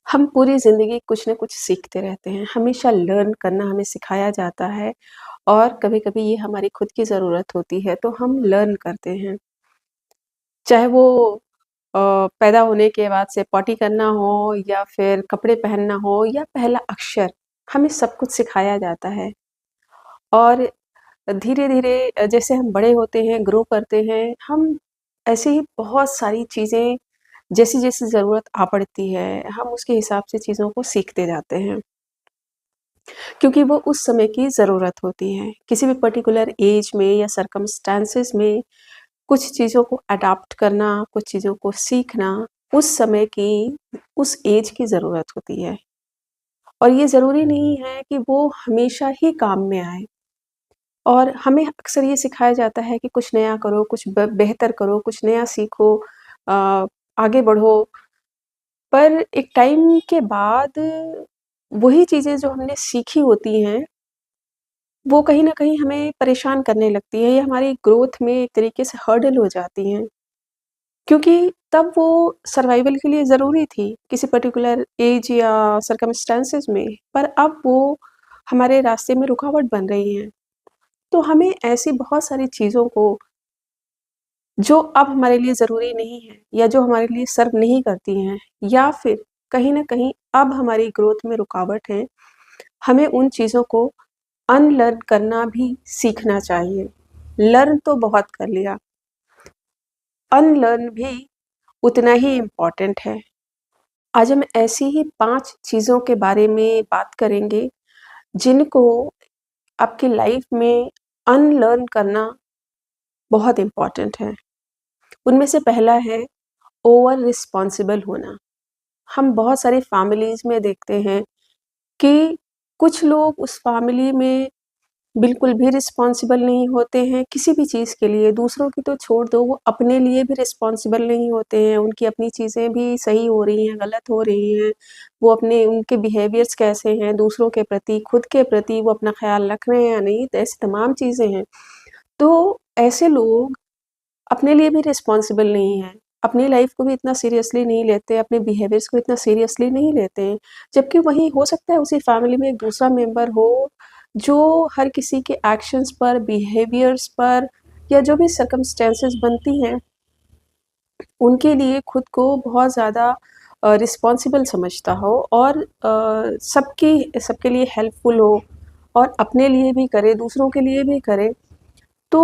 हम पूरी ज़िंदगी कुछ न कुछ सीखते रहते हैं, हमेशा लर्न करना हमें सिखाया जाता है और कभी-कभी ये हमारी खुद की ज़रूरत होती है, तो हम लर्न करते हैं। चाहे वो अ, पैदा होने के बाद से पॉटी करना हो या फिर कपड़े पहनना हो या पहला अक्षर, हमें सब कुछ सिखाया जाता है। और धीरे-धीरे जैसे हम बड़े होते हैं, ग्रो करते हैं, हम ऐसे ही बहुत सारी चीज़ें जैसी-जैसी ज़रूरत आ पड़ती है, हम उसके हिसाब से चीज़ों को सीखते जाते हैं। क्योंकि वो उस समय की ज़रूरत होती है। किसी भी पर्टिकुलर ऐज में या सर्कमस्टेंसेस में कुछ चीज़ों को अडॉप्ट करना, कुछ चीज़ों को सीखना, उस समय की, उस ऐज की ज़रूरत होती है। और ये ज़रूरी नहीं है कि वो हमेशा ही काम में आए। और हमें अक्सर ये सिखाया जाता है कि कुछ नया करो, कुछ बेहतर करो, कुछ नया सीखो, अ, आगे बढ़ो। पर एक टाइम के बाद वही चीज़ें जो हमने सीखी होती हैं, वो कहीं न कहीं हमें परेशान करने लगती हैं या हमारी ग्रोथ में एक तरीके से हर्डल हो जाती हैं। क्योंकि तब वो सर्वाइवल के लिए ज़रूरी थी, किसी पर्टिकुलर ऐज या सर्कमस्टेंसेस में, पर अब वो हमारे रास्ते में रुकावट बन रही हैं। तो हमें ऐसी बहुत सारी चीज़ों को जो अब हमारे लिए ज़रूरी नहीं है या जो हमारे लिए सर्व नहीं करती हैं या फिर कहीं न कहीं अब हमारी ग्रोथ में रुकावट है, हमें उन चीज़ों को अनलर्न करना भी सीखना चाहिए। लर्न तो बहुत कर लिया, अनलर्न भी उतना ही इम्पोर्टेंट है। आज हम ऐसी ही 5 चीज़ों के बारे में बात करेंगे, जिनको आपकी लाइफ़ में अनलर्न करना बहुत इम्पोर्टेंट है। उनमें से पहला है ओवर रिस्पॉन्सिबल होना। हम बहुत सारी फैमिलीज़ में देखते हैं कि कुछ लोग उस फैमिली में बिल्कुल भी रिस्पॉन्सिबल नहीं होते हैं किसी भी चीज़ के लिए, दूसरों की तो छोड़ दो, वो अपने लिए भी रिस्पॉन्सिबल नहीं होते हैं, उनकी अपनी चीज़ें भी सही हो रही हैं, गलत हो रही हैं, वो अपने उनके बिहेवियर्स कैसे हैं दूसरों के प्रति, खुद के प्रति वो अपना ख़्याल रख रहे हैं या नहीं, तो ऐसी तमाम चीज़ें हैं। तो ऐसे लोग अपने लिए भी रिस्पॉन्सिबल नहीं हैं, अपनी लाइफ़ को भी इतना सीरियसली नहीं लेते, अपने बिहेवियर्स को इतना सीरियसली नहीं लेते हैं। जबकि वहीं हो सकता है उसी फैमिली में एक दूसरा मेंबर हो, जो हर किसी के एक्शंस पर, बिहेवियर्स पर या जो भी सर्कमस्टेंसेस बनती हैं, उनके लिए खुद को बहुत ज़्यादा रिस्पॉन्सिबल समझता हो और सबके लिए हेल्पफुल हो और अपने लिए भी करे, दूसरों के लिए भी करे। तो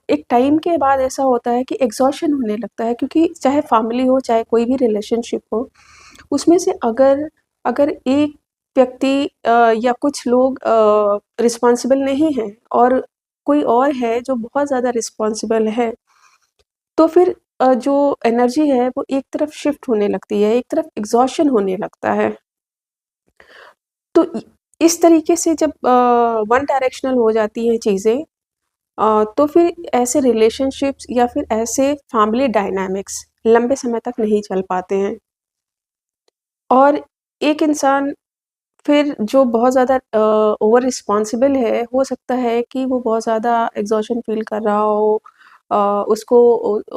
एक टाइम के बाद ऐसा होता है कि एग्ज़ॉशन होने लगता है, क्योंकि चाहे फैमिली हो, चाहे कोई भी रिलेशनशिप हो, उसमें से अगर अगर एक व्यक्ति या कुछ लोग रिस्पॉन्सिबल नहीं हैं और कोई और है जो बहुत ज़्यादा रिस्पॉन्सिबल है, तो फिर जो एनर्जी है वो एक तरफ शिफ्ट होने लगती है, एक तरफ एग्ज़ॉशन होने लगता है। तो इस तरीके से जब वन डायरेक्शनल हो जाती हैं चीज़ें, तो फिर ऐसे रिलेशनशिप्स या फिर ऐसे फैमिली डायनामिक्स लंबे समय तक नहीं चल पाते हैं। और एक इंसान फिर जो बहुत ज़्यादा ओवर रिस्पॉन्सिबल है, हो सकता है कि वो बहुत ज़्यादा एग्ज़ॉशन फ़ील कर रहा हो, अ, उसको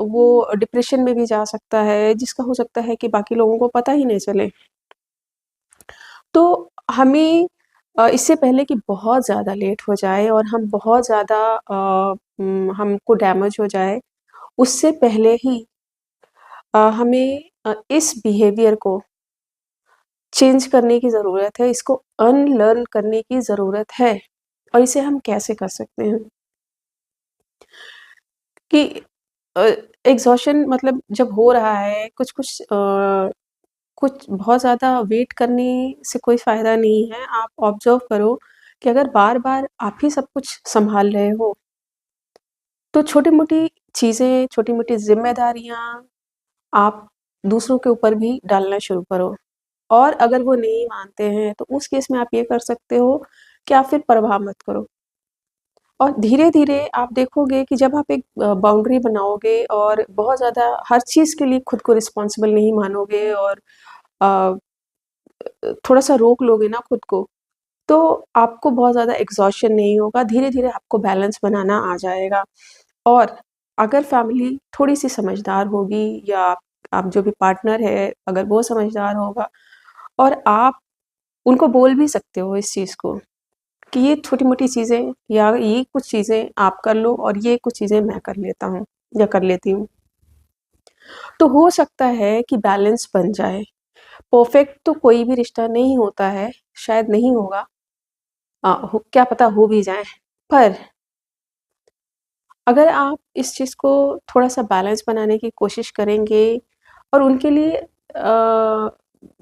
वो डिप्रेशन में भी जा सकता है, जिसका हो सकता है कि बाकी लोगों को पता ही नहीं चले। तो हमें इससे पहले कि बहुत ज़्यादा लेट हो जाए और हम बहुत ज़्यादा हमको डैमेज हो जाए, उससे पहले ही हमें इस बिहेवियर को चेंज करने की ज़रूरत है, इसको अनलर्न करने की ज़रूरत है। और इसे हम कैसे कर सकते हैं कि अ, एग्ज़ॉशन मतलब जब हो रहा है, कुछ बहुत ज़्यादा वेट करने से कोई फ़ायदा नहीं है। आप ऑब्ज़र्व करो कि अगर बार-बार आप ही सब कुछ सँभाल रहे हो, तो छोटी-मोटी चीज़ें, छोटी-मोटी ज़िम्मेदारियाँ आप दूसरों के ऊपर भी डालना शुरू करो। और अगर वो नहीं मानते हैं, तो उस केस में आप ये कर सकते हो कि आप फिर परवाह मत करो। और धीरे-धीरे आप देखोगे कि जब आप एक बाउंड्री बनाओगे और बहुत ज़्यादा हर चीज़ के लिए खुद को रिस्पॉन्सिबल नहीं मानोगे और अ, थोड़ा-सा रोक लोगे ना खुद को, तो आपको बहुत ज़्यादा एग्ज़ॉशन नहीं होगा, धीरे-धीरे आपको बैलेंस बनाना आ जाएगा। और अगर फैमिली थोड़ी-सी समझदार होगी या आप जो भी पार्टनर है, अगर वो समझदार होगा, और आप उनको बोल भी सकते हो इस चीज़ को कि ये छोटी-मोटी चीज़ें या ये कुछ चीज़ें आप कर लो और ये कुछ चीज़ें मैं कर लेता हूँ या कर लेती हूँ। तो हो सकता है कि बैलेंस बन जाए। परफेक्ट तो कोई भी रिश्ता नहीं होता है, शायद नहीं होगा। हो क्या पता हो भी जाए। पर अगर आप इस चीज़ को थोड़ा-सा बैलेंस बनाने की कोशिश करेंगे और उनके लिए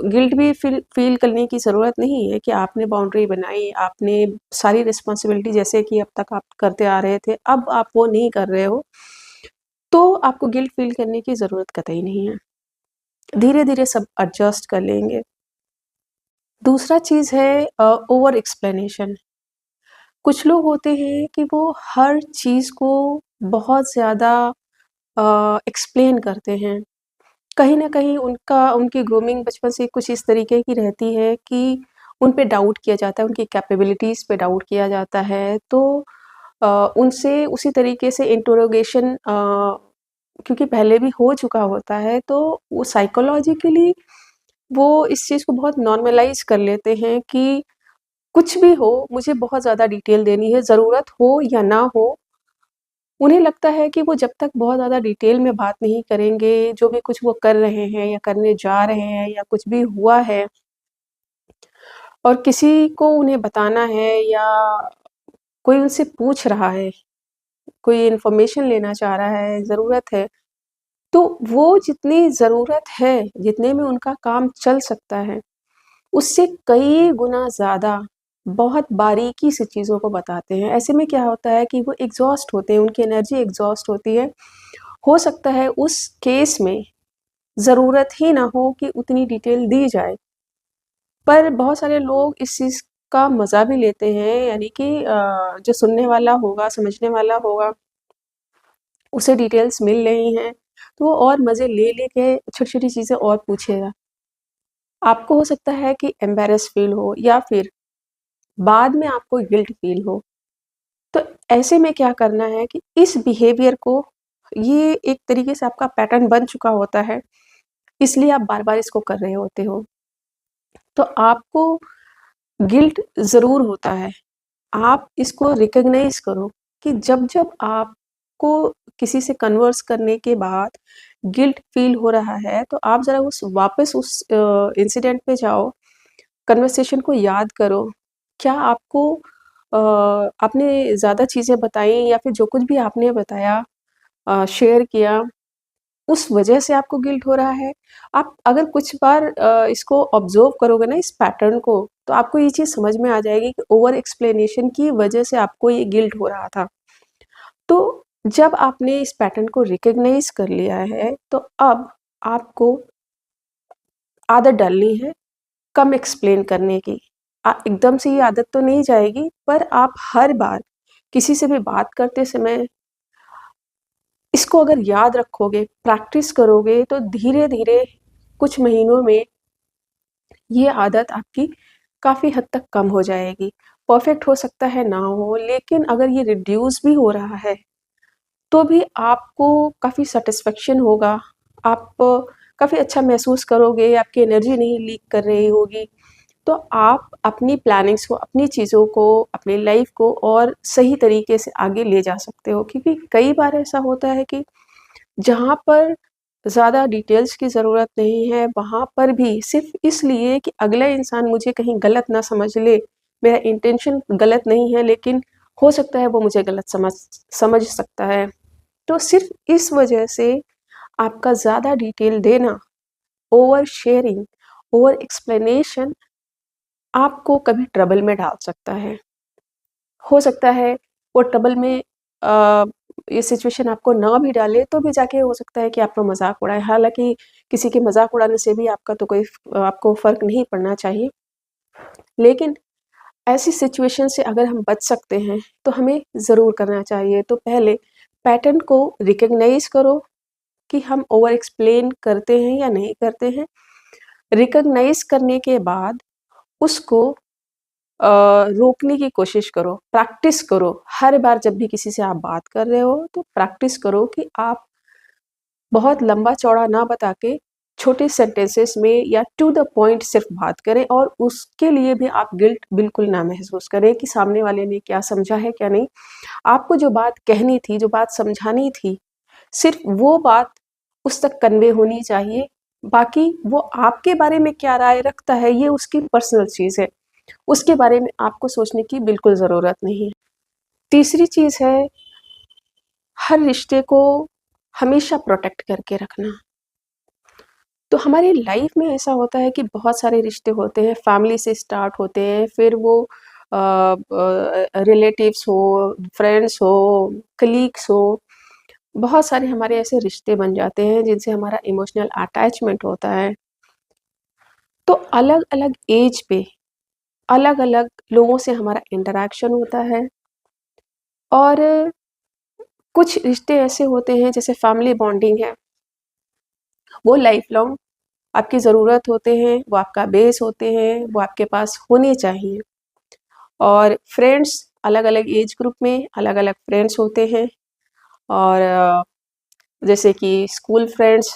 गिल्ट भी फ़ील करने की ज़रूरत नहीं है कि आपने बाउंड्री बनाई, आपने सारी रिस्पॉन्सिबिलिटी जैसे कि अब तक आप करते आ रहे थे, अब आप वो नहीं कर रहे हो, तो आपको गिल्ट फ़ील करने की ज़रूरत कतई नहीं है। धीरे-धीरे सब एडजस्ट कर लेंगे। दूसरा चीज़ है ओवर एक्सप्लेनेशन। कुछ लोग होते हैं कि वो हर चीज़ को बहुत ज़्यादा एक्सप्लेन करते हैं। कहीं न कहीं उनकी ग्रूमिंग बचपन से कुछ इस तरीके की रहती है कि उन पे डाउट किया जाता है, उनकी कैपेबिलिटीज़ पे डाउट किया जाता है। तो उनसे उसी तरीके से इंटरोगेशन क्योंकि पहले भी हो चुका होता है, तो वो साइकोलॉजिकली वो इस चीज़ को बहुत नॉर्मलाइज़ कर लेते हैं कि कुछ भी हो, मुझे बहुत ज़्यादा डिटेल देनी है, ज़रूरत हो या ना हो। उन्हें लगता है कि वो जब तक बहुत ज़्यादा डिटेल में बात नहीं करेंगे, जो भी कुछ वो कर रहे हैं या करने जा रहे हैं या कुछ भी हुआ है और किसी को उन्हें बताना है या कोई उनसे पूछ रहा है, कोई इन्फॉर्मेशन लेना चाह रहा है, ज़रूरत है, तो वो जितनी ज़रूरत है, जितने में उनका काम चल सकता है, उससे कई गुना ज़्यादा बहुत बारीकी से चीज़ों को बताते हैं। ऐसे में क्या होता है कि वो एग्ज़ॉस्ट होते हैं, उनकी एनर्जी एग्ज़ॉस्ट होती है। हो सकता है उस केस में ज़रूरत ही ना हो कि उतनी डिटेल दी जाए। पर बहुत सारे लोग इस चीज़ का मज़ा भी लेते हैं यानी कि जो सुनने वाला होगा, समझने वाला होगा, उसे डिटेल्स मिल रही हैं, तो वो और मज़े ले के छोटी-छोटी चीज़ें और पूछेगा। आपको हो सकता है कि एम्बैरेस फ़ील हो या फिर बाद में आपको गिल्ट फ़ील हो। तो ऐसे में क्या करना है कि इस बिहेवियर को ये एक तरीके से आपका पैटर्न बन चुका होता है, इसलिए आप बार-बार इसको कर रहे होते हो। तो आपको गिल्ट ज़रूर होता है। आप इसको रिकॉग्नाइज़ करो कि जब-जब आपको किसी से कन्वर्स करने के बाद गिल्ट फ़ील हो रहा है, तो आप ज़रा वापस उस इंसिडेंट पे जाओ, कन्वर्सेशन को याद करो। क्या आपको आपने ज़्यादा चीज़ें बताई या फिर जो कुछ भी आपने बताया शेयर किया उस वजह से आपको गिल्ट हो रहा है। आप अगर कुछ बार इसको ऑब्ज़र्व करोगे ना इस पैटर्न को, तो आपको ये चीज़ समझ में आ जाएगी कि ओवर एक्सप्लेनेशन की वजह से आपको ये गिल्ट हो रहा था। तो जब आपने इस पैटर्न को रिकॉग्नाइज़ कर लिया है, तो अब आपको आदत डालनी है कम एक्सप्लेन करने की। एकदम से ये आदत तो नहीं जाएगी, पर आप हर बार किसी से भी बात करते समय इसको अगर याद रखोगे, प्रैक्टिस करोगे तो धीरे-धीरे कुछ महीनों में ये आदत आपकी काफ़ी हद तक कम हो जाएगी। परफेक्ट हो सकता है ना हो, लेकिन अगर ये रिड्यूस भी हो रहा है, तो भी आपको काफ़ी सैटिस्फैक्शन होगा। आप काफ़ी अच्छा महसूस करोगे, आपकी एनर्जी नहीं लीक कर रही होगी। तो आप अपनी प्लानिंग्स को, अपनी चीज़ों को, अपनी लाइफ़ को और सही तरीके से आगे ले जा सकते हो। क्योंकि कई बार ऐसा होता है कि जहाँ पर ज़्यादा डिटेल्स की ज़रूरत नहीं है, वहाँ पर भी सिर्फ़ इसलिए कि अगला इंसान मुझे कहीं गलत ना समझ ले, मेरा इंटेंशन गलत नहीं है, लेकिन हो सकता है वो मुझे गलत समझ सकता है। तो सिर्फ़ इस वजह से आपका ज़्यादा डिटेल देना, ओवर शेयरिंग, ओवर एक्सप्लेनेशन आपको कभी ट्रबल में डाल सकता है। हो सकता है वो ट्रबल में ये सिचुएशन आपको ना भी डाले तो भी जाके हो सकता है कि आपका मज़ाक उड़ाए। हालाँकि किसी के मज़ाक उड़ाने से भी आपका तो कोई आपको फ़र्क नहीं पड़ना चाहिए। लेकिन ऐसी सिचुएशन से अगर हम बच सकते हैं, तो हमें ज़रूर करना चाहिए। तो पहले पैटर्न को रिकॉग्नाइज़ करो कि हम ओवर एक्सप्लेन करते हैं या नहीं करते हैं। रिकॉग्नाइज़ करने के बाद उसको रोकने की कोशिश करो, प्रैक्टिस करो। हर बार जब भी किसी से आप बात कर रहे हो, तो प्रैक्टिस करो कि आप बहुत लंबा-चौड़ा ना बता के छोटे सेंटेंसेस में या टू द पॉइंट सिर्फ बात करें और उसके लिए भी आप गिल्ट बिल्कुल ना महसूस करें कि सामने वाले ने क्या समझा है क्या नहीं। आपको जो बात कहनी थी, जो बात समझानी थी, सिर्फ वो बात उस तक कन्वे होनी चाहिए। बाकी वो आपके बारे में क्या राय रखता है ये उसकी पर्सनल चीज़ है, उसके बारे में आपको सोचने की बिल्कुल ज़रूरत नहीं है। तीसरी चीज़ है, हर रिश्ते को हमेशा प्रोटेक्ट करके रखना। तो हमारी लाइफ में ऐसा होता है कि बहुत सारे रिश्ते होते हैं, फैमिली से स्टार्ट होते हैं, फिर वो रिलेटिव्स हो, फ्रेंड्स हो, कलीग्स हो, बहुत सारे हमारे ऐसे रिश्ते बन जाते हैं जिनसे हमारा इमोशनल अटैचमेंट होता है। तो अलग-अलग एज पे अलग-अलग लोगों से हमारा इंटरैक्शन होता है और कुछ रिश्ते ऐसे होते हैं जैसे फैमिली बॉन्डिंग है, वो लाइफ लॉन्ग आपकी ज़रूरत होते हैं, वो आपका बेस होते हैं, वो आपके पास होने चाहिए। और फ्रेंड्स अलग-अलग एज ग्रुप में अलग-अलग फ्रेंड्स होते हैं और जैसे कि स्कूल फ्रेंड्स,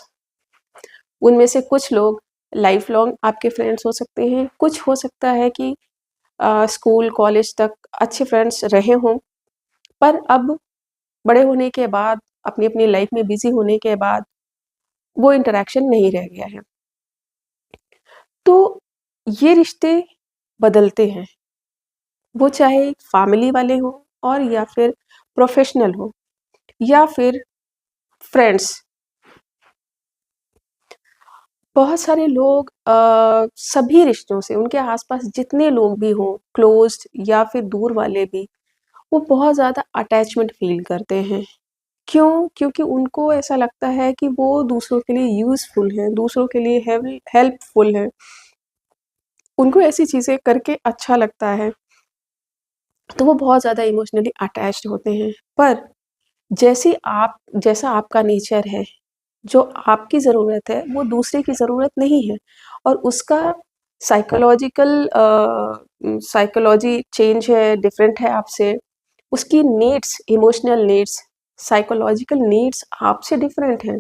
उनमें से कुछ लोग लाइफ लॉन्ग आपके फ्रेंड्स हो सकते हैं, कुछ हो सकता है कि स्कूल कॉलेज तक अच्छे फ्रेंड्स रहे हों, पर अब बड़े होने के बाद, अपनी-अपनी लाइफ में बिज़ी होने के बाद, वो इंटरैक्शन नहीं रह गया है। तो ये रिश्ते बदलते हैं, वो चाहे फैमिली वाले हों और या फिर प्रोफ़ेशनल हो या फिर फ्रेंड्स। बहुत सारे लोग सभी रिश्तों से उनके आस-पास जितने लोग भी हों, क्लोज़्ड या फिर दूर वाले भी, वो बहुत ज़्यादा अटैचमेंट फ़ील करते हैं। क्यों? क्योंकि उनको ऐसा लगता है कि वो दूसरों के लिए यूज़फुल हैं, दूसरों के लिए हेल्पफुल हैं। उनको ऐसी चीज़ें करके अच्छा लगता है, तो वो बहुत ज़्यादा इमोशनली अटैच्ड होते हैं। पर जैसा आपका नेचर है, जो आपकी ज़रूरत है, वो दूसरे की ज़रूरत नहीं है और उसका साइकोलॉजी चेंज है, डिफरेंट है आपसे। उसकी needs, emotional needs, psychological needs आपसे डिफरेंट हैं।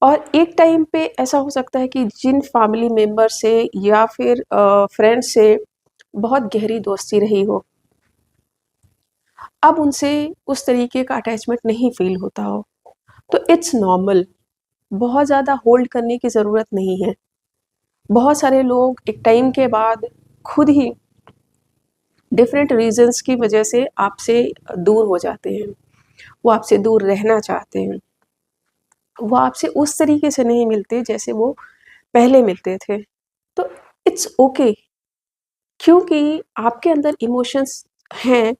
और एक टाइम पे ऐसा हो सकता है कि जिन फैमिली मेंबर से या फिर फ्रेंड से बहुत गहरी दोस्ती रही हो, अब उनसे उस तरीके का अटैचमेंट नहीं फ़ील होता हो, तो इट्स नॉर्मल। बहुत ज़्यादा होल्ड करने की ज़रूरत नहीं है। बहुत सारे लोग एक टाइम के बाद खुद ही डिफरेंट रीज़न्स की वजह से आपसे दूर हो जाते हैं। वो आपसे दूर रहना चाहते हैं। वो आपसे उस तरीके से नहीं मिलते जैसे वो पहले मिलते थे। तो इट्स ओके, क्योंकि आपके अंदर इमोशंस हैं,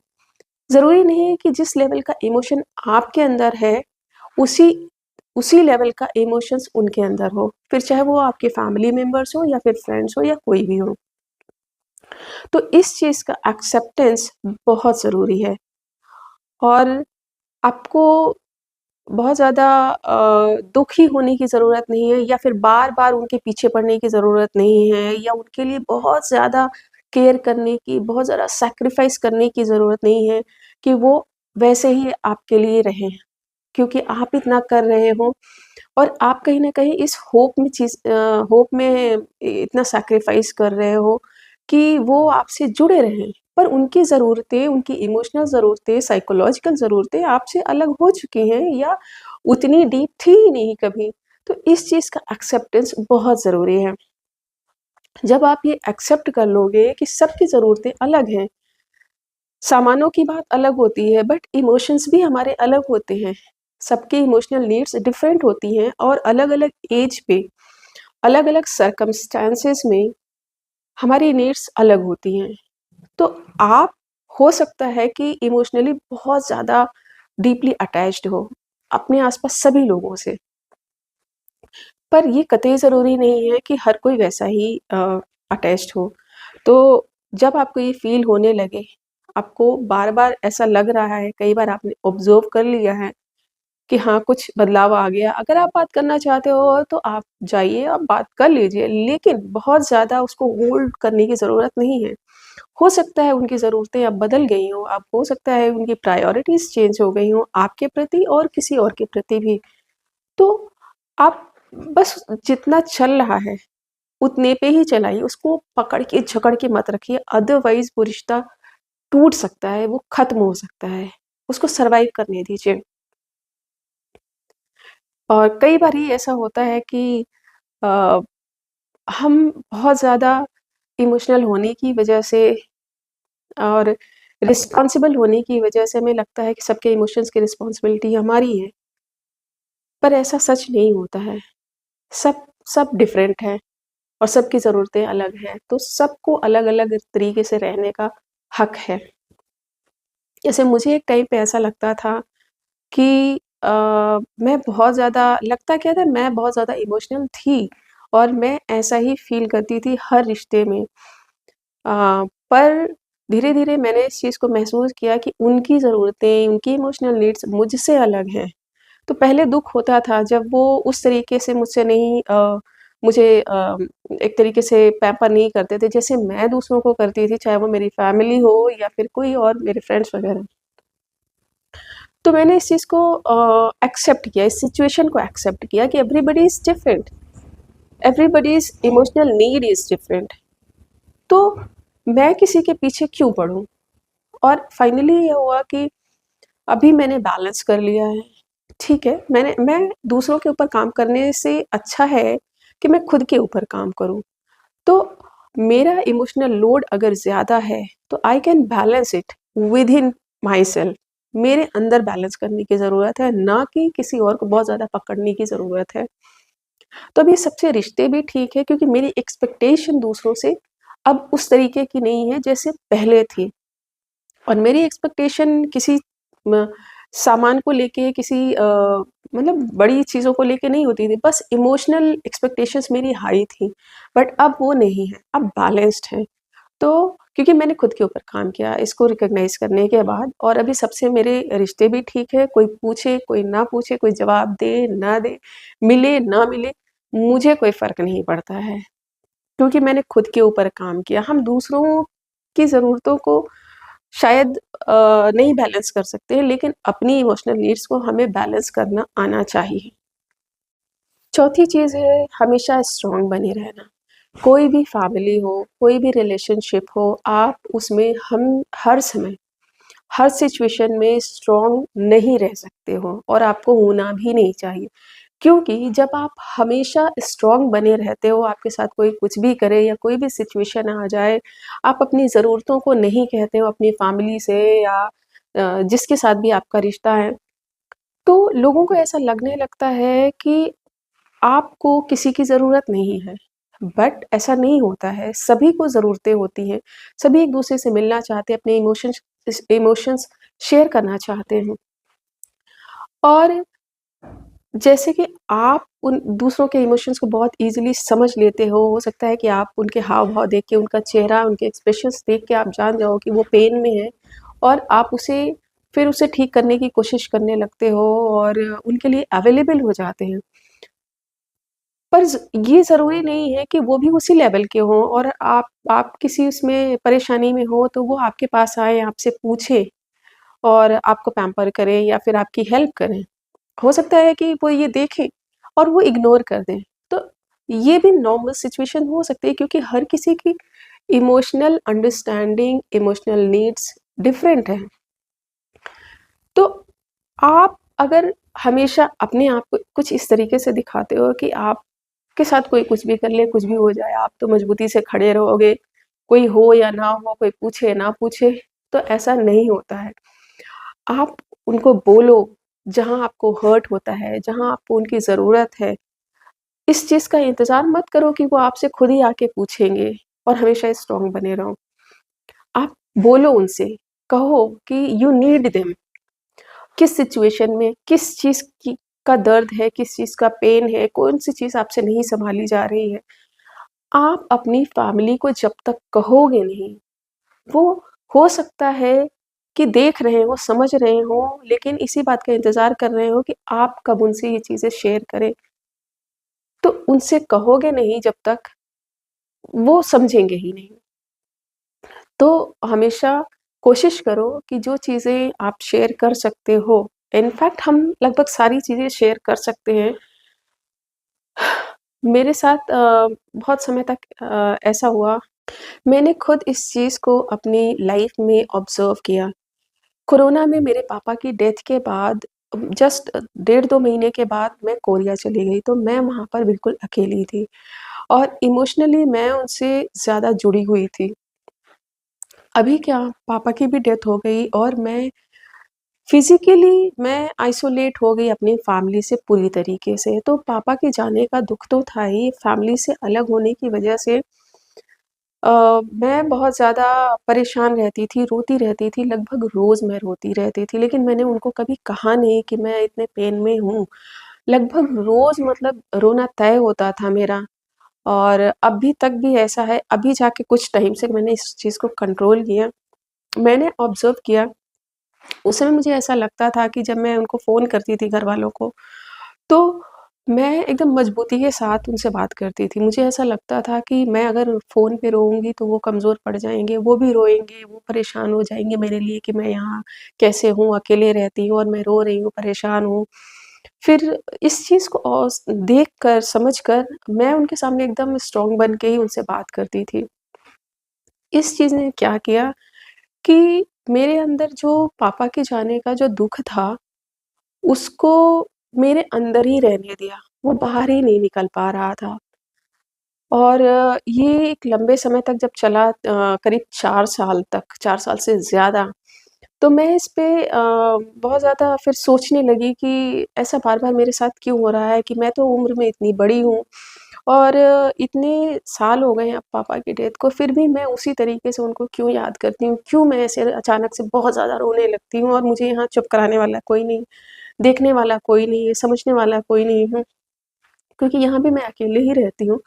ज़रूरी नहीं है कि जिस लेवल का इमोशन आपके अंदर है, उसी उसी लेवल का इमोशंस उनके अंदर हो। फिर चाहे वो आपके फैमिली मेंबर्स हों या फिर फ्रेंड्स हों या कोई भी हो। तो इस चीज़ का एक्सेप्टेंस बहुत ज़रूरी है और आपको बहुत ज़्यादा दुखी होने की ज़रूरत नहीं है या फिर बार-बार उनके पीछे पड़ने की ज़रूरत नहीं है या उनके लिए बहुत ज़्यादा केयर करने की, बहुत ज़्यादा सैक्रिफ़ाइस करने की ज़रूरत नहीं है कि वो वैसे ही आपके लिए रहें। क्योंकि आप इतना कर रहे हो और आप कहीं न कहीं इस होप में इतना सैक्रिफ़ाइस कर रहे हो कि वो आपसे जुड़े रहें। पर उनकी ज़रूरतें, उनकी इमोशनल ज़रूरतें, साइकोलॉजिकल ज़रूरतें आपसे अलग हो चुकी हैं या उतनी डीप थी ही नहीं कभी। तो इस चीज़ का एक्सेप्टेंस बहुत ज़रूरी है। जब आप ये एक्सेप्ट कर लोगे कि सबकी ज़रूरतें अलग हैं, सामानों की बात अलग होती है बट इमोशंस भी हमारे अलग होते हैं। सबकी इमोशनल नीड्स डिफरेंट होती हैं और अलग-अलग एज पे, अलग-अलग सर्कमस्टेंसेस में हमारी नीड्स अलग होती हैं। तो आप हो सकता है कि इमोशनली बहुत ज़्यादा डीपली अटैच्ड हो अपने आस-पास सभी लोगों से। पर ये कतई ज़रूरी नहीं है कि हर कोई वैसा ही अटैच्ड हो। तो जब आपको ये फ़ील होने लगे, आपको बार-बार ऐसा लग रहा है, कई बार आपने ऑब्ज़र्व कर लिया है कि हाँ, कुछ बदलाव आ गया। अगर आप बात करना चाहते हो तो आप जाइए, आप बात कर लीजिए, लेकिन बहुत ज़्यादा उसको होल्ड करने की ज़रूरत नहीं है। हो सकता है उनकी ज़रूरतें अब बदल गई हों, अब हो सकता है उनकी प्रायोरिटीज़ चेंज हो गई हों आपके प्रति और किसी और के प्रति भी। तो आप बस जितना चल रहा है, उतने पे ही चलाइए, उसको पकड़ के, जकड़ के मत रखिए, अदरवाइज़ वो रिश्ता टूट सकता है, वो ख़त्म हो सकता है। उसको सर्वाइव करने दीजिए। और कई बारी ऐसा होता है कि अ, हम बहुत ज़्यादा इमोशनल होने की वजह से और रिस्पॉन्सिबल होने की वजह से हमें लगता है कि सबके इमोशंस की रिस्पॉन्सिबिलिटी हमारी है, पर ऐसा सच नहीं होता है। सब सब डिफरेंट हैं और सबकी ज़रूरतें अलग हैं, तो सबको अलग-अलग तरीके से रहने का हक है। जैसे मुझे एक टाइम पे ऐसा लगता था कि मैं बहुत ज़्यादा, लगता क्या था, मैं बहुत ज़्यादा इमोशनल थी और मैं ऐसा ही फ़ील करती थी हर रिश्ते में। पर धीरे-धीरे मैंने इस चीज़ को महसूस किया कि उनकी ज़रूरतें, उनकी इमोशनल नीड्स मुझसे अलग हैं। तो पहले दुःख होता था जब वो उस तरीके से मुझसे नहीं, मुझे एक तरीके से पैम्पर नहीं करते थे, जैसे मैं दूसरों को करती थी, चाहे वो मेरी फैमिली हो या फिर कोई और मेरे फ्रेंड्स वगैरह। तो मैंने इस चीज़ को एक्सेप्ट किया, इस सिचुएशन को एक्सेप्ट किया कि everybody is different, everybody's emotional need is different. तो मैं किसी के पीछे क्यों पड़ूँ? और फाइनली ये हुआ कि अभी मैंने बैलेंस कर लिया है। ठीक है, मैं दूसरों के ऊपर काम करने से अच्छा है कि मैं खुद के ऊपर काम करूँ। तो मेरा इमोशनल लोड अगर ज़्यादा है, तो I can balance it within my self. मेरे अंदर बैलेंस करने की ज़रूरत है, ना कि किसी और को बहुत ज़्यादा पकड़ने की ज़रूरत है। तो अब ये सबसे रिश्ते भी ठीक है क्योंकि मेरी एक्सपेक्टेशन दूसरों से अब उस तरीके की नहीं है जैसे पहले थी। और मेरी एक्सपेक्टेशन किसी म सामान को लेके, किसी मतलब बड़ी चीज़ों को लेके नहीं होती थी, बस इमोशनल एक्सपेक्टेशंस मेरी हाई थी। बट अब वो नहीं है, अब बैलेंस्ड है। तो क्योंकि मैंने खुद के ऊपर काम किया इसको रिकॉग्नाइज़ करने के बाद, और अभी सबसे मेरे रिश्ते भी ठीक है, कोई पूछे, कोई ना पूछे, कोई जवाब दे, ना दे, मिले, ना मिले, मुझे कोई फ़र्क नहीं पड़ता है, क्योंकि मैंने खुद के ऊपर काम किया। हम दूसरों की ज़रूरतों को शायद नहीं बैलेंस कर सकते हैं, लेकिन अपनी इमोशनल नीड्स को हमें बैलेंस करना आना चाहिए। चौथी चीज़ है हमेशा स्ट्रॉन्ग बने रहना। कोई भी फैमिली हो, कोई भी रिलेशनशिप हो, आप उसमें हम हर समय, हर सिचुएशन में स्ट्रॉन्ग नहीं रह सकते हो और आपको होना भी नहीं चाहिए। क्योंकि जब आप हमेशा स्ट्रॉन्ग बने रहते हो, आपके साथ कोई कुछ भी करे या कोई भी सिचुएशन आ जाए, आप अपनी ज़रूरतों को नहीं कहते हो अपनी फैमिली से या जिसके साथ भी आपका रिश्ता है, तो लोगों को ऐसा लगने लगता है कि आपको किसी की ज़रूरत नहीं है। बट ऐसा नहीं होता है, सभी को ज़रूरतें होती हैं, सभी एक-दूसरे से मिलना चाहते हैं, अपने इमोशंस शेयर करना चाहते हैं। और जैसे कि आप उन दूसरों के इमोशंस को बहुत ईज़िली समझ लेते हो सकता है कि आप उनके हाव-भाव देख के, उनका चेहरा, उनके एक्सप्रेशंस देख के आप जान जाओ कि वो पेन में हैं और आप फिर उसे ठीक करने की कोशिश करने लगते हो और उनके लिए अवेलेबल हो जाते हैं। पर ये ज़रूरी नहीं है कि वो भी उसी लेवल के हों और आप किसी उसमें परेशानी में हो तो वो आपके पास आएँ, आपसे पूछें और आपको पैम्पर करें या फिर आपकी हेल्प करें। हो सकता है कि वो ये देखें और वो इग्नोर कर दें। तो ये भी नॉर्मल सिचुएशन हो सकती है क्योंकि हर किसी की emotional understanding, emotional needs different हैं। तो आप अगर हमेशा अपने आप को कुछ इस तरीके से दिखाते हो कि आपके साथ कोई कुछ भी कर ले, कुछ भी हो जाए, आप तो मजबूती से खड़े रहोगे, कोई हो या ना हो, कोई पूछे ना पूछे, तो ऐसा नहीं होता है। आप उनको बोलो, जहाँ आपको हर्ट होता है, जहाँ आपको उनकी ज़रूरत है। इस चीज़ का इंतज़ार मत करो कि वो आपसे खुद ही आके पूछेंगे और हमेशा स्ट्रॉन्ग बने रहो। आप बोलो उनसे, कहो कि यू नीड देम, किस सिचुएशन में, किस चीज़ की का दर्द है, किस चीज़ का पेन है, कौन-सी चीज़ आपसे नहीं सँभाली जा रही है। आप अपनी फैमिली को जब तक कहोगे नहीं, वो हो सकता है कि देख रहे हों, समझ रहे हों, लेकिन इसी बात का इंतज़ार कर रहे हों कि आप कब उनसे ये चीज़ें शेयर करें। तो उनसे कहोगे नहीं जब तक, वो समझेंगे ही नहीं। तो हमेशा कोशिश करो कि जो चीज़ें आप शेयर कर सकते हो, इनफैक्ट हम लगभग सारी चीज़ें शेयर कर सकते हैं। मेरे साथ बहुत समय तक ऐसा हुआ। मैंने खुद इस चीज़ को अपनी लाइफ़ में ऑब्ज़र्व किया। कोरोना में मेरे पापा की डेथ के बाद जस्ट डेढ़ 2 महीने के बाद मैं कोरिया चली गई, तो मैं वहाँ पर बिल्कुल अकेली थी और इमोशनली मैं उनसे ज़्यादा जुड़ी हुई थी। अभी क्या, पापा की भी डेथ हो गई और मैं आइसोलेट हो गई अपनी फैमिली से पूरी तरीके से। तो पापा के जाने का दुःख तो था ही, फैमिली से अलग होने की वजह से मैं बहुत ज़्यादा परेशान रहती थी, रोती रहती थी, लगभग रोज़ मैं रोती रहती थी, लेकिन मैंने उनको कभी कहा नहीं कि मैं इतने पेन में हूँ। लगभग रोज़ मतलब रोना तय होता था मेरा और अभी तक भी ऐसा है। अभी जाके कुछ टाइम से मैंने इस चीज़ को कंट्रोल किया। मैंने ऑब्ज़र्व किया, उस समय मुझे ऐसा लगता था कि जब मैं उनको फ़ोन करती थी घरवालों को, तो मैं एकदम मजबूती के साथ उनसे बात करती थी। मुझे ऐसा लगता था कि मैं अगर फ़ोन पे रोऊँगी तो वो कमज़ोर पड़ जाएँगे, वो भी रोएँगे, वो परेशान हो जाएँगे मेरे लिए कि मैं यहाँ कैसे हूँ, अकेले रहती हूँ और मैं रो रही हूँ, परेशान हूँ। फिर इस चीज़ को देख कर, समझ कर मैं उनके सामने एकदम स्ट्रॉन्ग बन के ही उनसे बात करती थी। इस चीज़ ने क्या किया कि मेरे अंदर जो पापा के जाने का जो दुःख था, उसको मेरे अंदर ही रहने दिया, वो बाहर ही नहीं निकल पा रहा था। और ये एक लंबे समय तक जब चला, करीब 4 साल तक, 4 साल से ज़्यादा, तो मैं इस पे बहुत ज़्यादा फिर सोचने लगी कि ऐसा बार-बार मेरे साथ क्यों हो रहा है कि मैं तो उम्र में इतनी बड़ी हूँ और इतने साल हो गए हैं अब पापा की डेथ को, फिर भी मैं उसी तरीके से उनको क्यों याद करती हूँ? क्यों मैं ऐसे अचानक से बहुत ज़्यादा रोने लगती हूँ और मुझे यहाँ चुप कराने वाला कोई नहीं, देखने वाला कोई नहीं है, समझने वाला कोई नहीं है, क्योंकि यहाँ भी मैं अकेले ही रहती हूँ।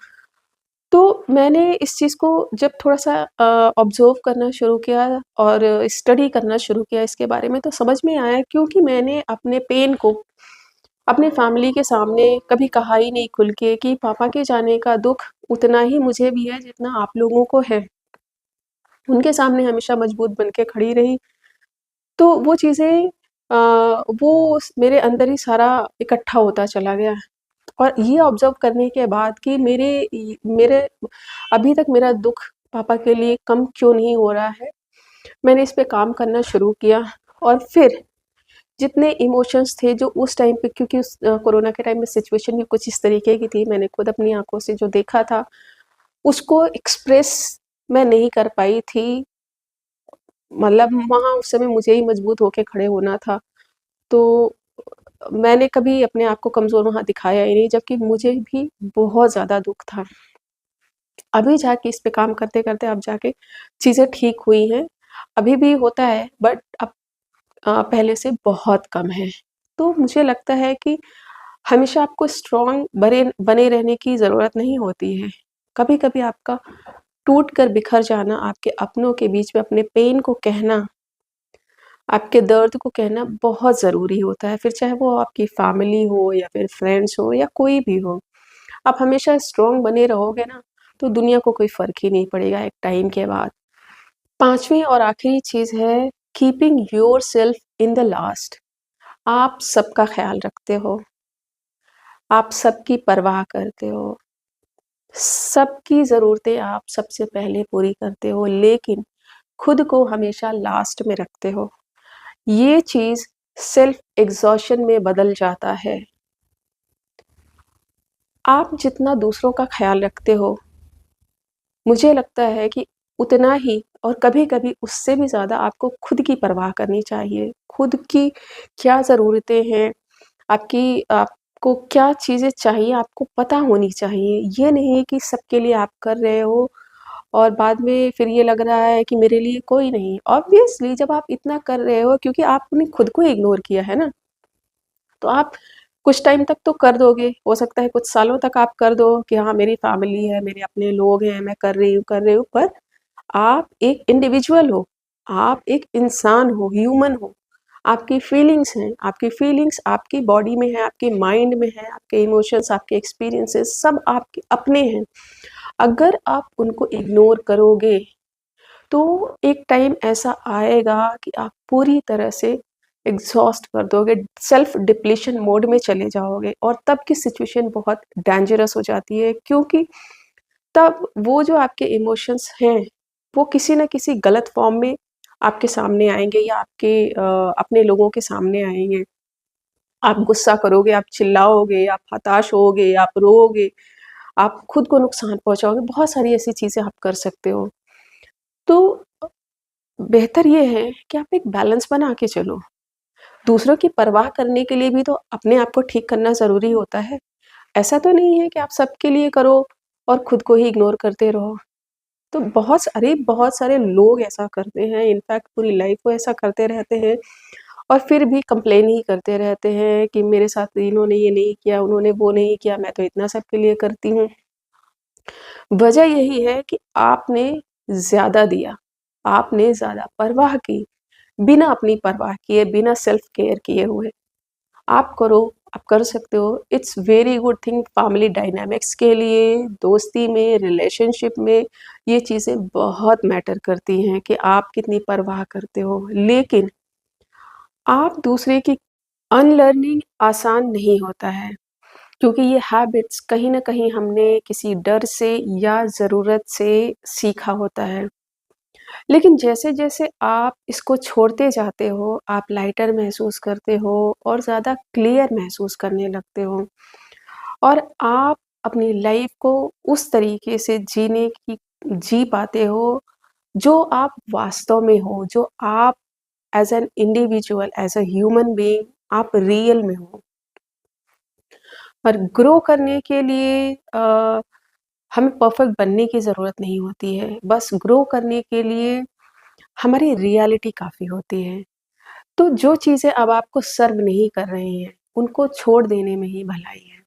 तो मैंने इस चीज़ को जब थोड़ा-सा ऑब्ज़र्व करना शुरू किया और स्टडी करना शुरू किया इसके बारे में, तो समझ में आया, क्योंकि मैंने अपने पेन को अपने फैमिली के सामने कभी कहा ही नहीं खुल के कि पापा के जाने का दुःख उतना ही मुझे भी है जितना आप लोगों को है। उनके सामने हमेशा मजबूत बन के खड़ी रही, तो वो चीज़ें वो मेरे अंदर ही सारा इकट्ठा होता चला गया। और ये ऑब्ज़र्व करने के बाद कि मेरे अभी तक मेरा दुःख पापा के लिए कम क्यों नहीं हो रहा है, मैंने इस पे काम करना शुरू किया और फिर जितने इमोशंस थे जो उस टाइम पे, क्योंकि उस कोरोना के टाइम में सिचुएशन भी कुछ इस तरीके की थी, मैंने खुद अपनी आँखों से जो देखा था, उसको एक्सप्रेस मैं नहीं कर पाई थी। मतलब वहाँ उस समय मुझे ही मजबूत होके खड़े होना था। तो मैंने कभी अपने आप को कमज़ोर वहाँ दिखाया ही नहीं, जबकि मुझे भी बहुत ज़्यादा दुःख था। अभी जाके इस पे काम करते-करते अब जाके चीज़ें ठीक हुई हैं। अभी भी होता है, बट अब पहले से बहुत कम है। तो मुझे लगता है कि हमेशा आपको स्ट्रॉन्ग बने बने रहने की ज़रूरत नहीं होती है। कभी-कभी आपका टूट कर बिखर जाना, आपके अपनों के बीच में अपने पेन को कहना, आपके दर्द को कहना बहुत ज़रूरी होता है, फिर चाहे वो आपकी फैमिली हो या फिर फ्रेंड्स हो या कोई भी हो। आप हमेशा स्ट्रॉन्ग बने रहोगे ना, तो दुनिया को कोई फ़र्क ही नहीं पड़ेगा एक टाइम के बाद। 5वीं और आखिरी चीज़ है, keeping yourself in the last. आप सबका ख़्याल रखते हो, आप सबकी परवाह करते हो, सबकी ज़रूरतें आप सबसे पहले पूरी करते हो, लेकिन खुद को हमेशा लास्ट में रखते हो। ये चीज़ सेल्फ एग्ज़ॉशन में बदल जाता है। आप जितना दूसरों का ख़्याल रखते हो, मुझे लगता है कि उतना ही और कभी-कभी उससे भी ज़्यादा आपको खुद की परवाह करनी चाहिए। खुद की क्या ज़रूरतें हैं, आपको क्या चीज़ें चाहिए, आपको पता होनी चाहिए। ये नहीं कि सबके लिए आप कर रहे हो और बाद में फिर ये लग रहा है कि मेरे लिए कोई नहीं। ऑब्वियसली जब आप इतना कर रहे हो, क्योंकि आपने खुद को इग्नोर किया है ना, तो आप कुछ टाइम तक तो कर दोगे, हो सकता है कुछ सालों तक आप कर दो कि हाँ, मेरी फैमिली है, मेरे अपने लोग हैं, मैं कर रही हूँ, पर आप एक इंडिविजुअल हो, आप एक इंसान हो, ह्यूमन हो, आपकी फीलिंग्स हैं, आपकी फीलिंग्स आपकी बॉडी में है, आपके माइंड में है, आपके इमोशंस, आपके एक्सपीरियंसेस सब आपके अपने हैं। अगर आप उनको इग्नोर करोगे, तो एक टाइम ऐसा आएगा कि आप पूरी तरह से एग्ज़ॉस्ट कर दोगे, सेल्फ डिप्लीशन मोड में चले जाओगे और तब की सिचुएशन बहुत डेंजरस हो जाती है, क्योंकि तब वो जो आपके इमोशंस हैं, वो किसी न किसी गलत फ़ॉर्म में आपके सामने आएँगे या आपके अपने लोगों के सामने आएँगे। आप गुस्सा करोगे, आप चिल्लाओगे, आप हताश होगे, आप रोओगे, आप खुद को नुकसान पहुँचाओगे, बहुत सारी ऐसी चीज़ें आप कर सकते हो। तो बेहतर ये है कि आप एक बैलेंस बना के चलो। दूसरों की परवाह करने के लिए भी तो अपने आप को ठीक करना ज़रूरी होता है। ऐसा तो नहीं है कि आप सबके लिए करो और खुद को ही इग्नोर करते रहो। तो बहुत सारे लोग ऐसा करते हैं, इनफैक्ट पूरी लाइफ़ वो ऐसा करते रहते हैं और फिर भी कंप्लेन ही करते रहते हैं कि मेरे साथ इन्होंने ये नहीं किया, उन्होंने वो नहीं किया, मैं तो इतना सबके लिए करती हूँ। वजह यही है कि आपने ज़्यादा दिया, आपने ज़्यादा परवाह की, बिना अपनी परवाह किए, बिना सेल्फ केयर किए हुए। आप करो, आप कर सकते हो। It's very good thing family dynamics के लिए, दोस्ती में, रिलेशनशिप में ये चीज़ें बहुत मैटर करती हैं कि आप कितनी परवाह करते हो। लेकिन आप दूसरे की अनलर्निंग आसान नहीं होता है, क्योंकि ये हैबिट्स कहीं न कहीं हमने किसी डर से या ज़रूरत से सीखा होता है। लेकिन जैसे-जैसे आप इसको छोड़ते जाते हो, आप लाइटर महसूस करते हो और ज़्यादा क्लियर महसूस करने लगते हो और आप अपनी लाइफ़ को उस तरीके से जी पाते हो, जो आप वास्तव में हो, जो आप as an individual, as a human being आप रियल में हो। और ग्रो करने के लिए हमें परफेक्ट बनने की ज़रूरत नहीं होती है। बस ग्रो करने के लिए हमारी रियलिटी काफ़ी होती है। तो जो चीज़ें अब आपको सर्व नहीं कर रही हैं, उनको छोड़ देने में ही भलाई है।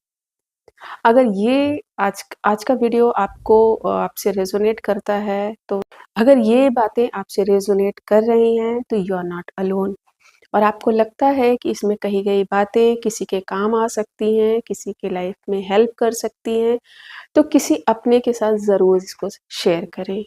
अगर ये आज का वीडियो आपको आपसे रेज़ोनेट करता है, तो अगर ये बातें आपसे रेज़ोनेट कर रही हैं, तो यू आर नॉट अलोन। और आपको लगता है कि इसमें कही गई बातें किसी के काम आ सकती हैं, किसी के लाइफ़ में हेल्प कर सकती हैं, तो किसी अपने के साथ ज़रूर इसको शेयर करें।